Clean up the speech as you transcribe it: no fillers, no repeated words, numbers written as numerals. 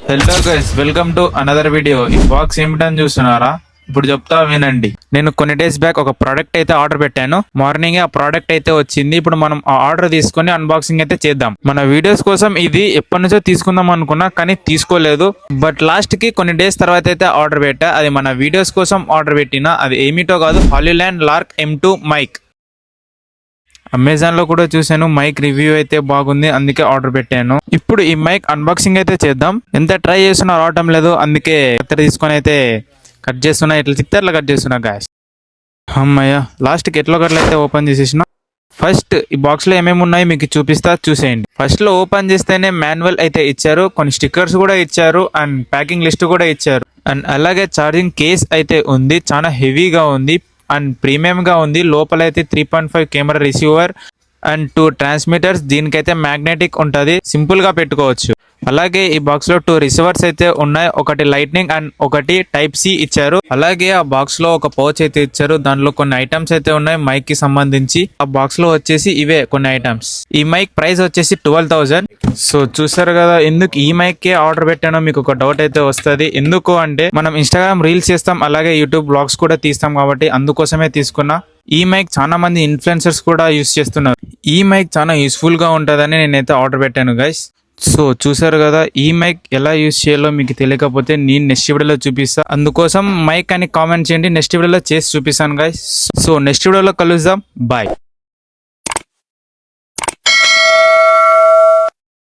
Hello guys, welcome to another video. ఈ box ఏమిటని చూస్తున్నారా? ఇప్పుడు చెప్తా వినండి. నేను కొన్ని డేస్ బ్యాక్ ఒక ప్రోడక్ట్ అయితే ఆర్డర్ పెట్టాను. మార్నింగ్ ఆ ప్రోడక్ట్ అయితే వచ్చింది. ఇప్పుడు మనం ఆ ఆర్డర్ తీసుకొని అన్బాక్సింగ్ అయితే చేద్దాం. మన వీడియోస్ కోసం ఇది ఎప్పటి నుంచో తీసుకుందాం అనుకున్నా, కానీ తీసుకోలేదు. బట్ లాస్ట్ కి కొన్ని డేస్ తర్వాత అయితే ఆర్డర్ పెట్టా. అది మన వీడియోస్ కోసం ఆర్డర్ పెట్టినా. అది ఏమిటో కాదు, Holland lark M2 mic. Amazon లో కూడా చూసాను, మైక్ రివ్యూ అయితే బాగుంది, అందుకే ఆర్డర్ పెట్టాను. ఇప్పుడు ఈ మైక్ అన్బాక్సింగ్ అయితే చేద్దాం. ఎంత ట్రై చేస్తున్నా రావటం లేదు, అందుకే కత్తెర తీసుకొని అయితే కట్ చేస్తున్నా. ఇట్లా చిత్తర్లో కట్ చేస్తున్నా గాయస్. అమ్మయ్య, లాస్ట్ కి ఎట్లా కట్ల అయితే ఓపెన్ చేసేసిన. ఫస్ట్ ఈ బాక్స్ లో ఏమేమి ఉన్నాయి మీకు చూపిస్తా, చూసేయండి. ఫస్ట్ లో ఓపెన్ చేస్తేనే మాన్యువల్ అయితే ఇచ్చారు, కొన్ని స్టిక్కర్స్ కూడా ఇచ్చారు, అండ్ ప్యాకింగ్ లిస్ట్ కూడా ఇచ్చారు. అండ్ అలాగే ఛార్జింగ్ కేస్ అయితే ఉంది, చాలా హెవీగా ఉంది అండ్ ప్రీమియం గా ఉంది. లోపల అయితే 3.5 కెమెరా రిసీవర్ అండ్ 2 ట్రాన్స్మిటర్స్. దీనికైతే మ్యాగ్నెటిక్ ఉంటుంది, సింపుల్ గా పెట్టుకోవచ్చు. అలాగే ఈ బాక్స్ లో 2 రిసీవర్స్ అయితే ఉన్నాయి, ఒకటి లైట్నింగ్ అండ్ ఒకటి టైప్ సి ఇచ్చారు. అలాగే ఆ బాక్స్ లో ఒక పౌచ్ అయితే ఇచ్చారు, దాంట్లో కొన్ని ఐటమ్స్ అయితే ఉన్నాయి మైక్ కి సంబంధించి. ఆ బాక్స్ లో వచ్చేసి ఇవే కొన్ని ఐటమ్స్. ఈ మైక్ ప్రైస్ వచ్చేసి 12,000. సో చూసారు కదా, ఎందుకు ఈ మైక్ కే ఆర్డర్ పెట్టానో మీకు ఒక డౌట్ అయితే వస్తుంది. ఎందుకు అంటే మనం ఇన్స్టాగ్రామ్ రీల్స్ చేస్తాం, అలాగే యూట్యూబ్ బ్లాగ్స్ కూడా తీస్తాం కాబట్టి అందుకోసమే తీసుకున్నా. ఈ మైక్ చాలా మంది ఇన్ఫ్లుయెన్సర్స్ కూడా యూస్ చేస్తున్నారు. ఈ మైక్ చాలా యూస్ఫుల్ గా ఉంటుందని నేనైతే ఆర్డర్ పెట్టాను గైస్. సో చూసారు కదా, ఈ మైక్ ఎలా యూస్ చేయాలో మీకు తెలియకపోతే నేను నెక్స్ట్ వీడియోలో చూపిస్తా. అందుకోసం మైక్ అని కామెంట్ చేయండి, నెక్స్ట్ వీడియోలో చేసి చూపిస్తాను గైస్. సో నెక్స్ట్ వీడియోలో కలుద్దాం, బాయ్.